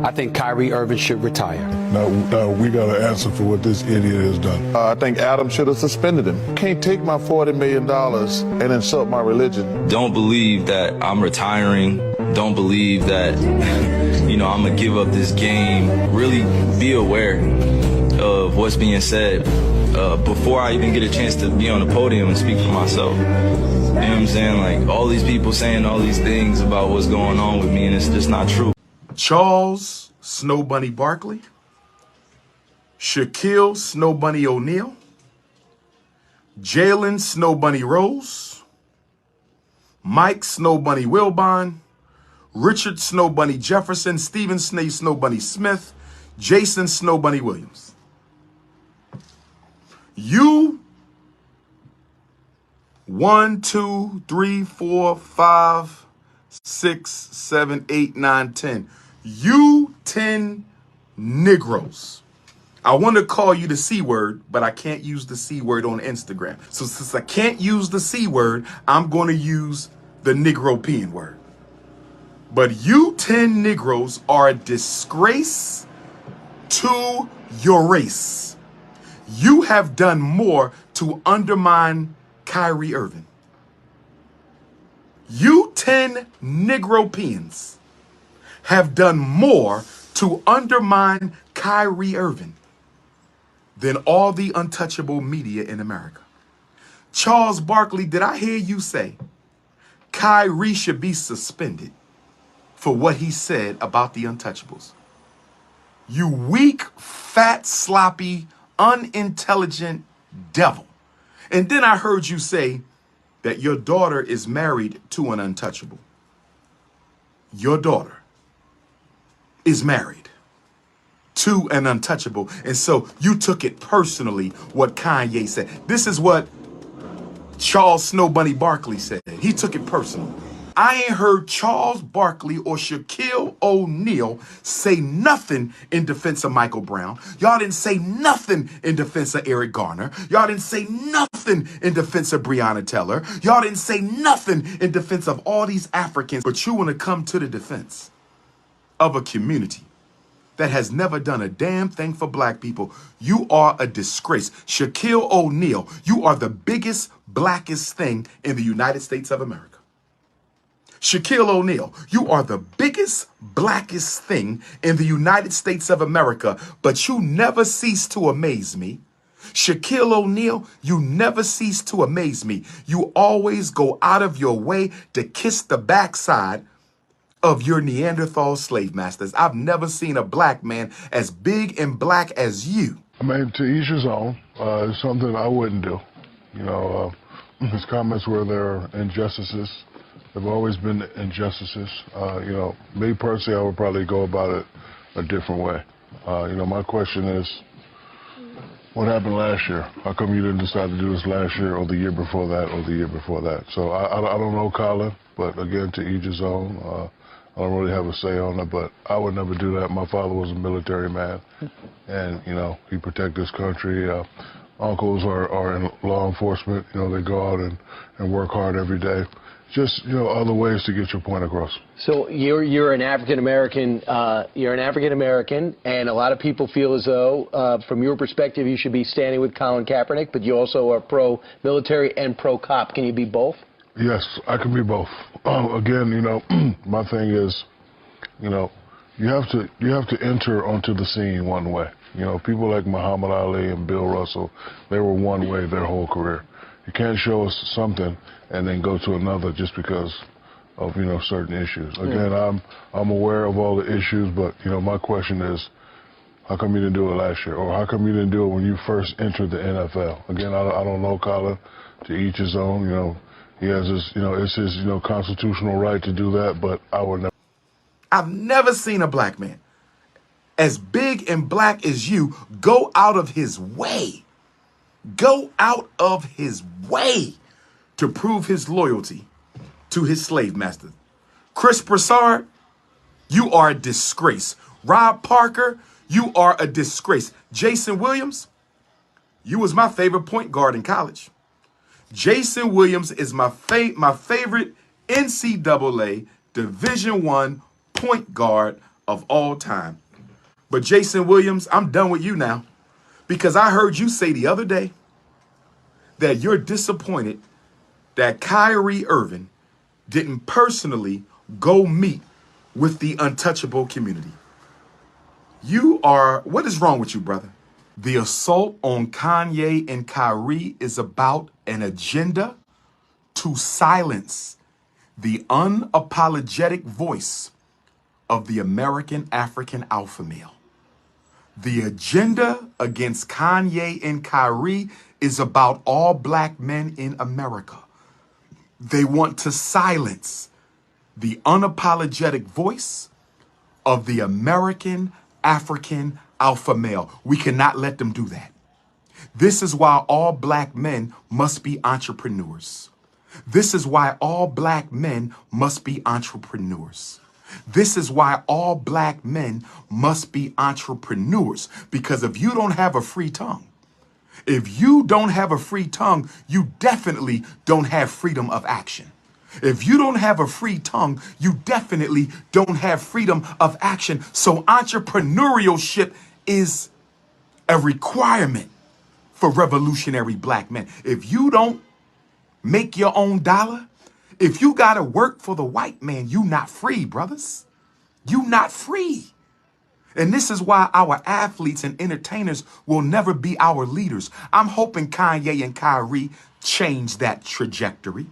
I think Kyrie Irving should retire. Now we got to answer for what this idiot has done. I think Adam should have suspended him. Can't take my $40 million and insult my religion. Don't believe that I'm retiring. Don't believe that, I'm going to give up this game. Really be aware of what's being said before I even get a chance to be on the podium and speak for myself. You know what I'm saying? Like, all these people saying all these things about what's going on with me, and it's just not true. Charles Snow Bunny Barkley, Shaquille Snow Bunny O'Neal, Jalen Snow Bunny Rose, Mike Snow Bunny Wilbon, Richard Snow Bunny Jefferson, Stephen Snow Bunny Smith, Jason Snow Bunny Williams. You 1, 2, 3, 4, 5, 6, 7, 8, 9, 10. You 10 Negroes. I want to call you the C word, but I can't use the C word on Instagram. So since I can't use the C word, I'm going to use the Negropean word. But you 10 Negroes are a disgrace to your race. You have done more to undermine Kyrie Irving. You 10 Negropeans have done more to undermine Kyrie Irving than all the untouchable media in America. Charles Barkley, did I hear you say Kyrie should be suspended for what he said about the untouchables? You weak, fat, sloppy, unintelligent devil. And then I heard you say that your daughter is married to an untouchable. Your daughter is married to an untouchable. And so you took it personally what Kanye said. This is what Charles Snow Bunny Barkley said. He took it personal. I ain't heard Charles Barkley or Shaquille O'Neal say nothing in defense of Michael Brown. Y'all didn't say nothing in defense of Eric Garner. Y'all didn't say nothing in defense of Breonna Taylor. Y'all didn't say nothing in defense of all these Africans. But you want to come to the defense of a community that has never done a damn thing for black people. You are a disgrace. Shaquille O'Neal, you are the biggest, blackest thing in the United States of America. Shaquille O'Neal, you are the biggest, blackest thing in the United States of America, but you never cease to amaze me. Shaquille O'Neal, you never cease to amaze me. You always go out of your way to kiss the backside of your Neanderthal slave masters. I've never seen a black man as big and black as you. I mean, to each his own. It's something I wouldn't do. His comments were there are injustices. There have always been injustices. Me personally, I would probably go about it a different way. My question is, what happened last year? How come you didn't decide to do this last year or the year before that or the year before that? So I don't know, Colin, but again, to each his own. I don't really have a say on it, but I would never do that. My father was a military man, and, he protected this country. Uncles are in law enforcement. They go out and work hard every day. Just, other ways to get your point across. So you're an African American. And a lot of people feel as though, from your perspective, you should be standing with Colin Kaepernick, but you also are pro-military and pro-cop. Can you be both? Yes, I can be both. Again, my thing is, you have to enter onto the scene one way. People like Muhammad Ali and Bill Russell, they were one way their whole career. You can't show us something and then go to another just because of, certain issues. Again, I'm aware of all the issues, but, my question is, how come you didn't do it last year? Or how come you didn't do it when you first entered the NFL? Again, I don't know, Colin. To each his own, he has his, it's his, constitutional right to do that, but I would never. I've never seen a black man as big and black as you go out of his way. Go out of his way to prove his loyalty to his slave master. Chris Broussard, you are a disgrace. Rob Parker, you are a disgrace. Jason Williams, you was my favorite point guard in college. Jason Williams is my favorite NCAA Division I point guard of all time. But Jason Williams, I'm done with you now, because I heard you say the other day that you're disappointed that Kyrie Irving didn't personally go meet with the untouchable community. What is wrong with you, brother? The assault on Kanye and Kyrie is about an agenda to silence the unapologetic voice of the American African alpha male. The agenda against Kanye and Kyrie is about all black men in America. They want to silence the unapologetic voice of the American African alpha male. We cannot let them do that. This is why all black men must be entrepreneurs. This is why all black men must be entrepreneurs. This is why all black men must be entrepreneurs. Because if you don't have a free tongue, you definitely don't have freedom of action. If you don't have a free tongue, you definitely don't have freedom of action. So entrepreneurship is a requirement for revolutionary black men. If you don't make your own dollar, if you got to work for the white man, you not free, brothers. You not free. And this is why our athletes and entertainers will never be our leaders. I'm hoping Kanye and Kyrie change that trajectory.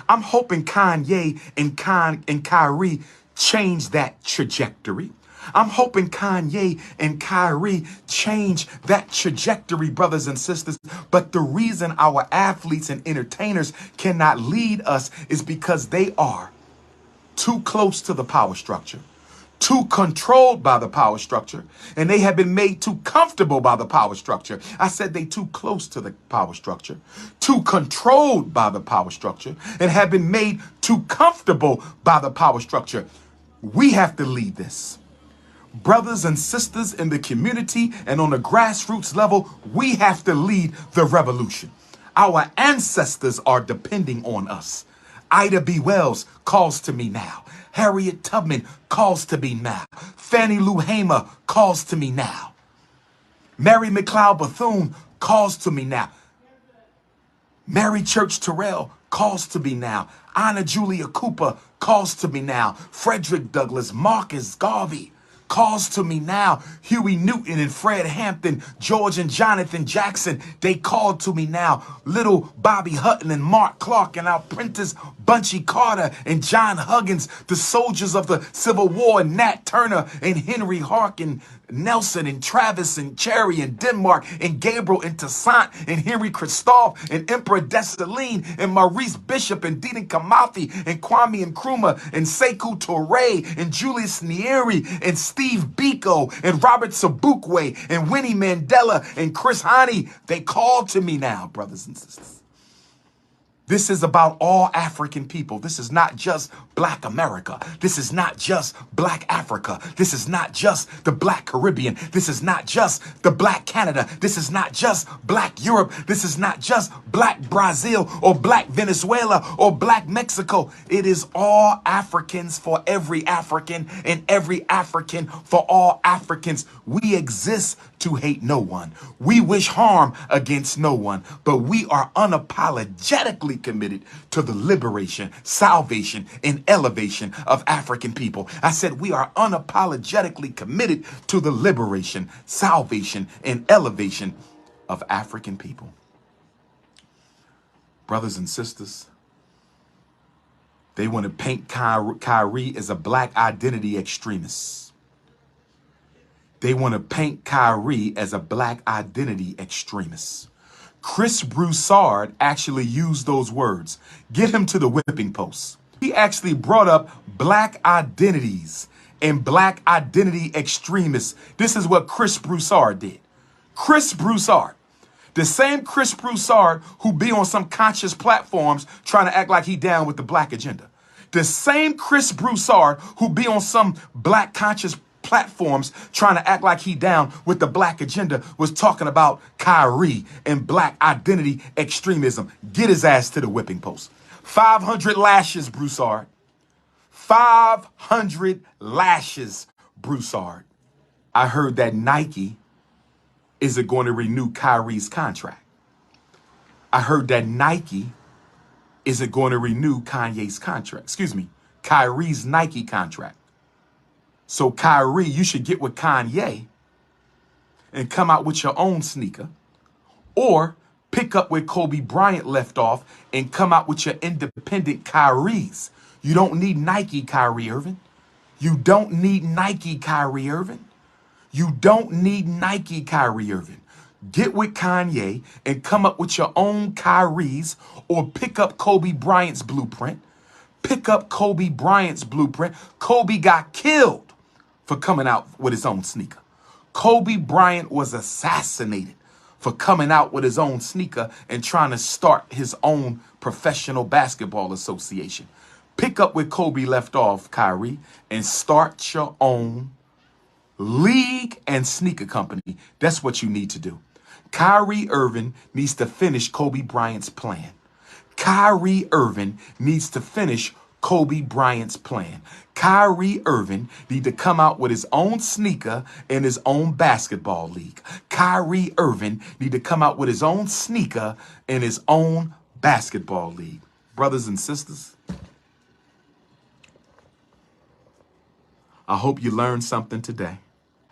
I'm hoping Kanye and Kyrie change that trajectory. I'm hoping Kanye and Kyrie change that trajectory, brothers and sisters. But the reason our athletes and entertainers cannot lead us is because they are too close to the power structure, too controlled by the power structure, and they have been made too comfortable by the power structure. I said they too close to the power structure, too controlled by the power structure, and have been made too comfortable by the power structure. We have to lead this. Brothers and sisters in the community and on the grassroots level, we have to lead the revolution. Our ancestors are depending on us. Ida B. Wells calls to me now. Harriet Tubman calls to me now. Fannie Lou Hamer calls to me now. Mary McLeod Bethune calls to me now. Mary Church Terrell calls to me now. Anna Julia Cooper calls to me now. Frederick Douglass, Marcus Garvey calls to me now. Huey Newton and Fred Hampton, George and Jonathan Jackson, they call to me now. Little Bobby Hutton and Mark Clark and our Prentice Bunchy Carter and John Huggins, the soldiers of the Civil War, and Nat Turner and Henry Harkin, Nelson and Travis and Cherry and Denmark and Gabriel and Toussaint and Henry Christophe and Emperor Dessalines and Maurice Bishop and Dean Kamathi and Kwame Nkrumah and Sekou Touré and Julius Nyerere and Steve Biko and Robert Sobukwe and Winnie Mandela and Chris Hani. They call to me now, brothers and sisters. This is about all African people. This is not just Black America. This is not just Black Africa. This is not just the Black Caribbean. This is not just the Black Canada. This is not just Black Europe. This is not just Black Brazil or Black Venezuela or Black Mexico. It is all Africans for every African and every African for all Africans. We exist to hate no one. We wish harm against no one, but we are unapologetically committed to the liberation, salvation, and elevation of African people. I said we are unapologetically committed to the liberation, salvation, and elevation of African people. Brothers and sisters, they want to paint Kyrie as a black identity extremist. They want to paint Kyrie as a black identity extremist. Chris Broussard actually used those words. Get him to the whipping post. He actually brought up black identities and black identity extremists. This is what Chris Broussard did. Chris Broussard, the same Chris Broussard who be on some conscious platforms trying to act like he down with the black agenda. The same Chris Broussard who be on some black conscious platforms trying to act like he down with the black agenda was talking about Kyrie and black identity extremism. Get his ass to the whipping post. 500 lashes, Broussard. 500 lashes, Broussard, I heard that Nike isn't going to renew Kyrie's contract. I heard that Nike isn't going to renew Kanye's contract. Excuse me, Kyrie's Nike contract. So Kyrie, you should get with Kanye and come out with your own sneaker, or pick up where Kobe Bryant left off and come out with your independent Kyries. You don't need Nike, Kyrie Irving. You don't need Nike, Kyrie Irving. You don't need Nike, Kyrie Irving. Get with Kanye and come up with your own Kyries, or pick up Kobe Bryant's blueprint. Pick up Kobe Bryant's blueprint. Kobe got killed for coming out with his own sneaker. Kobe Bryant was assassinated for coming out with his own sneaker and trying to start his own professional basketball association. Pick up where Kobe left off, Kyrie, and start your own league and sneaker company. That's what you need to do. Kyrie Irving needs to finish Kobe Bryant's plan. Kyrie Irving needs to finish Kobe Bryant's plan. Kyrie Irving need to come out with his own sneaker in his own basketball league. Kyrie Irving need to come out with his own sneaker in his own basketball league. Brothers and sisters, I hope you learned something today,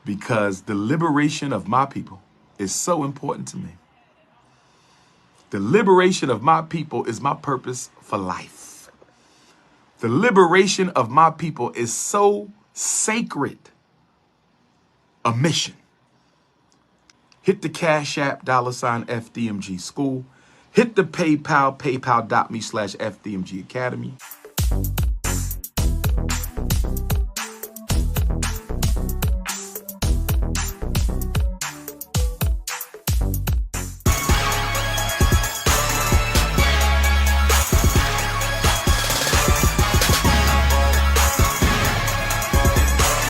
because the liberation of my people is so important to me. The liberation of my people is my purpose for life. The liberation of my people is so sacred a mission. Hit the Cash App, $FDMG School. Hit the PayPal, paypal.me/FDMG Academy.